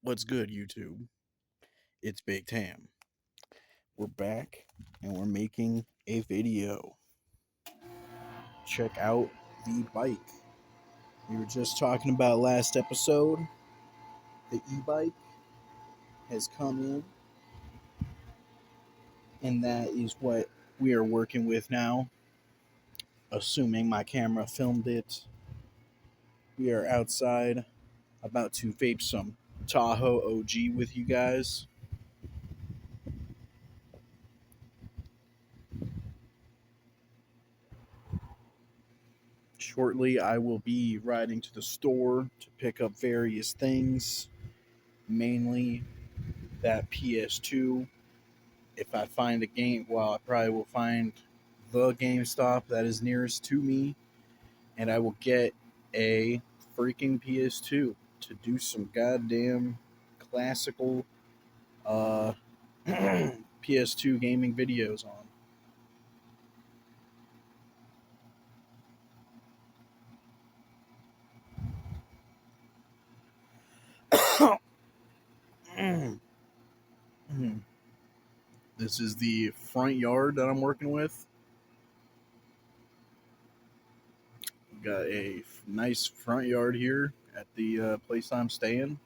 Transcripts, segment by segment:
What's good, YouTube? It's Big Tam. We're back and we're making a video. Check out the bike. We were just talking about last episode. The e-bike has come in, and that is what we are working with now. Assuming my camera filmed it, we are outside about to vape some Tahoe OG with you guys. Shortly, I will be riding to the store to pick up various things, mainly that PS2. If I find a game, well, I probably will find the GameStop that is nearest to me, and I will get a freaking PS2 to do some goddamn classical uh, PS2 gaming videos on. This is the front yard that I'm working with. Got a nice front yard here at the place I'm staying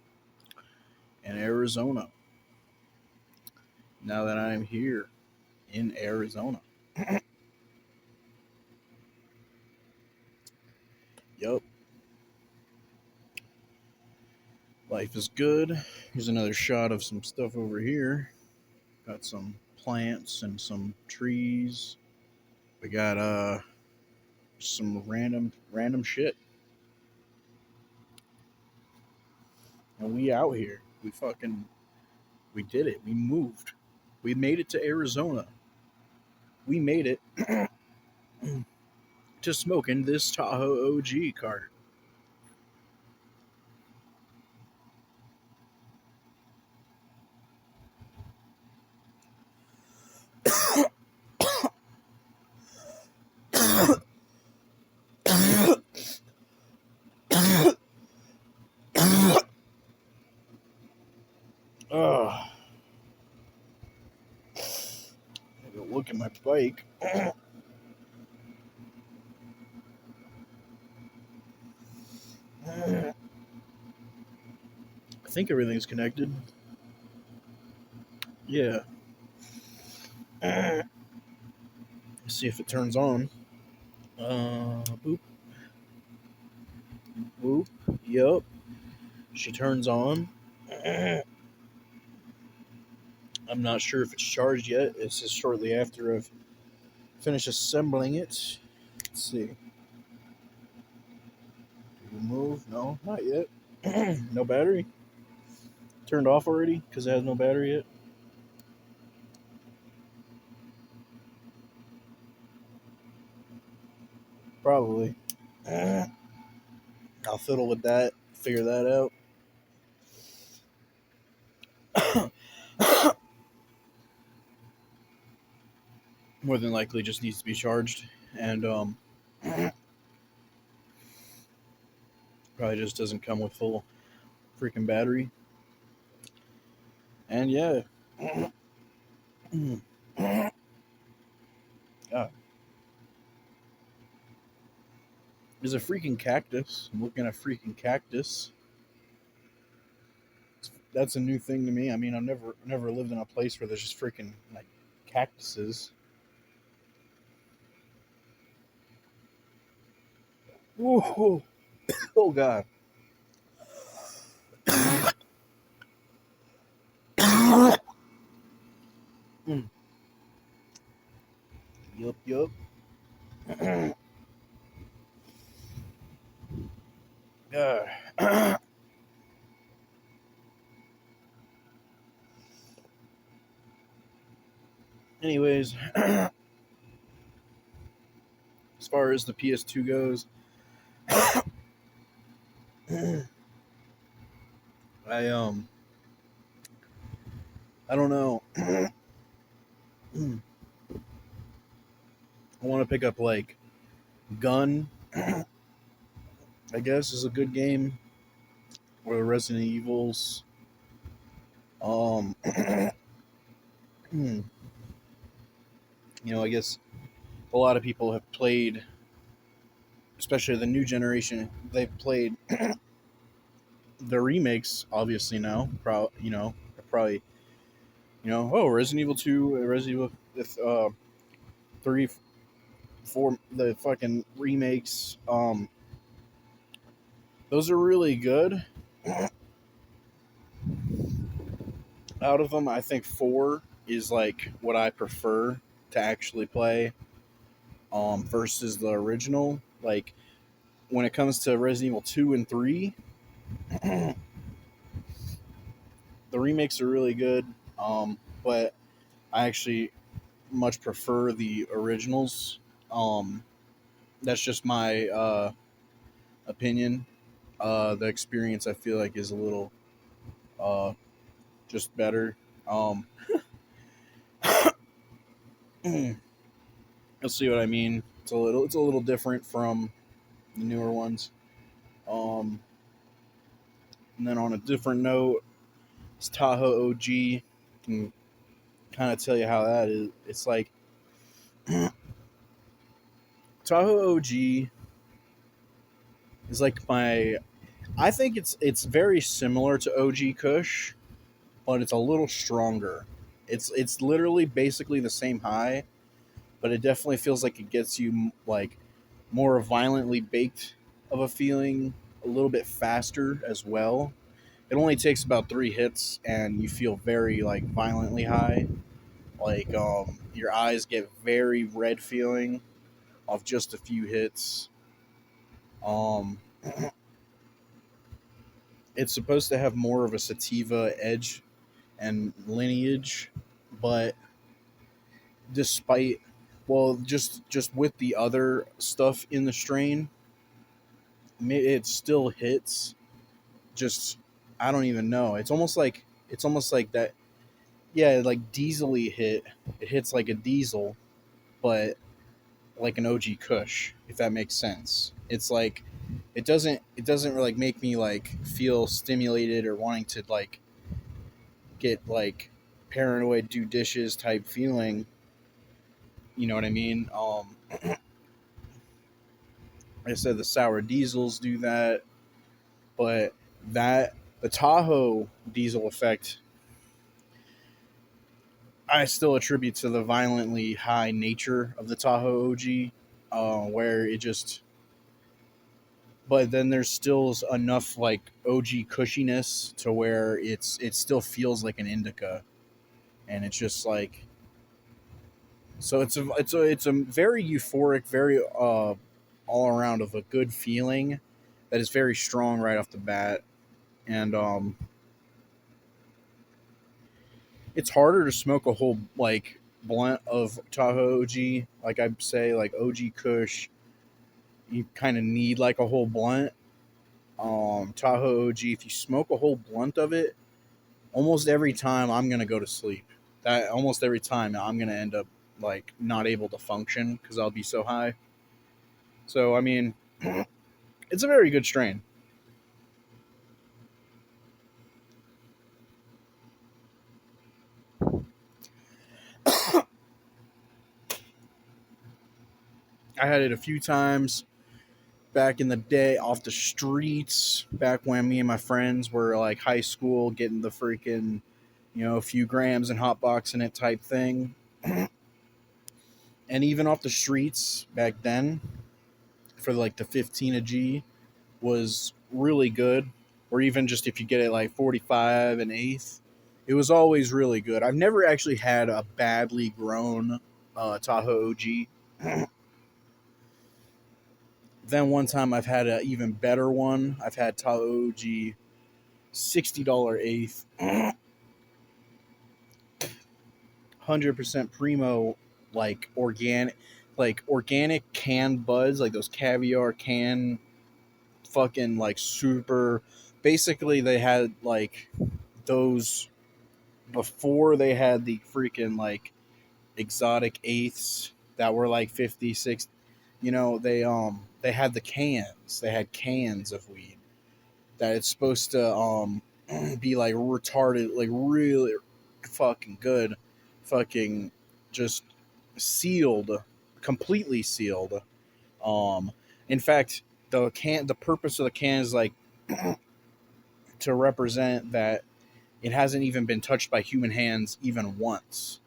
in Arizona. Now that I'm here in Arizona. Yup. Life is good. Here's another shot of some stuff over here. Got some plants and some trees. We got some random shit. And we out here. We did it. We moved. We made it to Arizona. We made it to smoking this Tahoe OG cart. Ugh. Go look at my bike. I think everything's connected. Yeah. Let's see if it turns on. Boop. Boop. Yup. She turns on. I'm not sure if it's charged yet. It's just shortly after I've finished assembling it. Let's see. Do you move? No, not yet. No battery. Turned off already because it has no battery yet. Probably. I'll fiddle with that. Figure that out. More than likely, just needs to be charged, and probably just doesn't come with full freaking battery. And yeah. God. There's a freaking cactus. I'm looking at a freaking cactus. That's a new thing to me. I mean, I've never lived in a place where there's just freaking like cactuses. Ooh. Oh god. Yup. Anyways, as far as the PS2 goes, I I don't know. I want to pick up like Gun, I guess, is a good game. Or Resident Evils. Um, you I guess a lot of people have played, especially the new generation. They've played the remakes, obviously now. Probably oh, Resident Evil 2, Resident Evil 3, 4, the fucking remakes. Those are really good. Out of them, I think 4 is like what I prefer to actually play, versus the original. Like when it comes to Resident Evil 2 and 3, the remakes are really good. But I actually much prefer the originals. Um, that's just my opinion. The experience I feel like is a little uh, just better. Um, you'll see what I mean. It's a little different from the newer ones. Um, and then on a different note, it's Tahoe OG. Can kind of tell you how that is. It's like Tahoe OG is like my. I think it's very similar to OG Kush, but it's a little stronger. It's literally basically the same high, but it definitely feels like it gets you like more violently baked of a feeling, a little bit faster as well. It only takes about 3 hits, and you feel very like violently high. Like your eyes get very red feeling off just a few hits. Um, it's supposed to have more of a sativa edge and lineage, but despite just with the other stuff in the strain, it still hits. Just I don't even know. It's almost like that. Yeah, like diesely hit. It hits like a diesel, but like an OG Kush, if that makes sense. It's like it doesn't really like make me like feel stimulated or wanting to like get like paranoid do dishes type feeling. You know what I mean? Like I said, the sour diesels do that, but that the Tahoe diesel effect I still attribute to the violently high nature of the Tahoe OG, where it just. But then there's still enough like OG cushiness to where it still feels like an indica, and it's just like so it's a very euphoric, very all around of a good feeling that is very strong right off the bat, and it's harder to smoke a whole like blunt of Tahoe OG. Like I'd say, like OG Kush, you kind of need like a whole blunt. Tahoe OG, if you smoke a whole blunt of it, almost every time I'm gonna go to sleep. That almost every time I'm gonna end up like not able to function because I'll be so high. So I mean, it's a very good strain. I had it a few times back in the day off the streets, back when me and my friends were like high school, getting the freaking, a few grams and hotboxing it type thing. And even off the streets back then, for like the 15 a G, was really good. Or even just if you get it like 45 and eighth, it was always really good. I've never actually had a badly grown Tahoe OG. Then one time I've had an even better one. I've had Tahoe OG $60 eighth, 100% primo, like organic canned buds, like those caviar can fucking like super. Basically, they had like those before they had the freaking like exotic eighths that were like 50, 60. they had the cans. They had cans of weed that it's supposed to be like retarded, like really fucking good, fucking just sealed, completely sealed. Um, in fact, the purpose of the can is like to represent that it hasn't even been touched by human hands even once.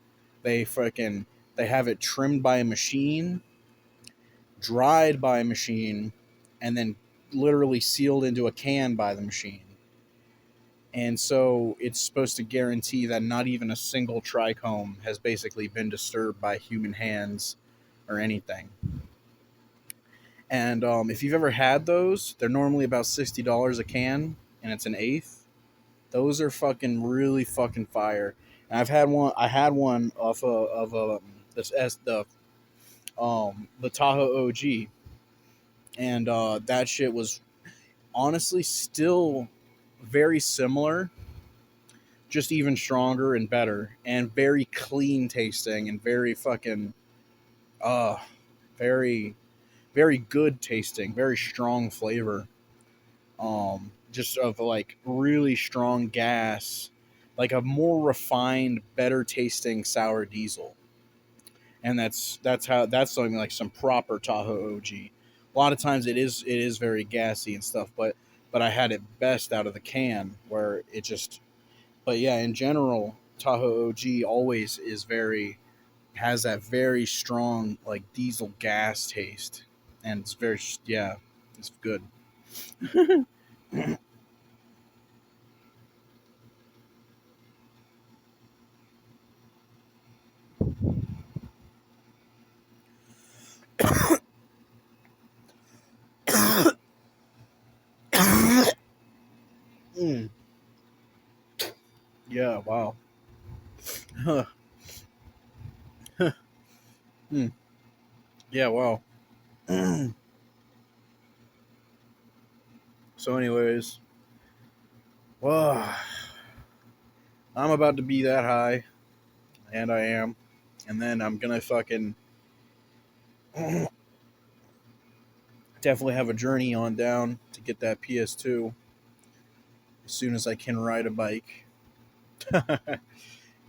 They have it trimmed by a machine, dried by a machine, and then literally sealed into a can by the machine. And so it's supposed to guarantee that not even a single trichome has basically been disturbed by human hands or anything. And if you've ever had those, they're normally about $60 a can, and it's an eighth. Those are fucking really fucking fire. And I've had one. I had one off this S the Tahoe OG, and that shit was honestly still very similar, just even stronger and better, and very clean tasting and very fucking uh very very good tasting, very strong flavor. Just of like really strong gas, like a more refined, better tasting sour diesel. And that's something like some proper Tahoe OG. A lot of times it is very gassy and stuff, but I had it best out of the can where it just. But yeah, in general, Tahoe OG always is very has that very strong like diesel gas taste, and it's very yeah, it's good. Mm, yeah, wow. Huh. Mm, yeah, wow. So, anyways, well, I'm about to be that high, and I am, and then I'm gonna fucking definitely have a journey on down to get that PS2 as soon as I can ride a bike.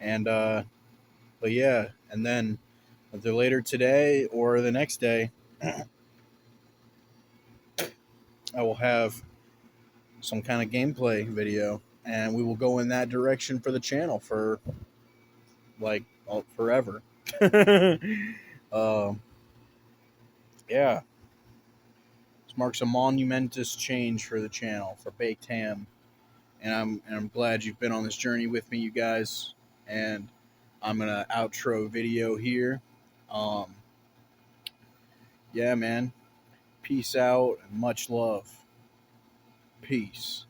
And but yeah, and then either later today or the next day, I will have some kind of gameplay video, and we will go in that direction for the channel for like forever. um, yeah, this marks a monumentous change for the channel for Baked Ham, and I'm glad you've been on this journey with me, you guys. And I'm gonna outro video here. Um, yeah, man. Peace out and much love. Peace.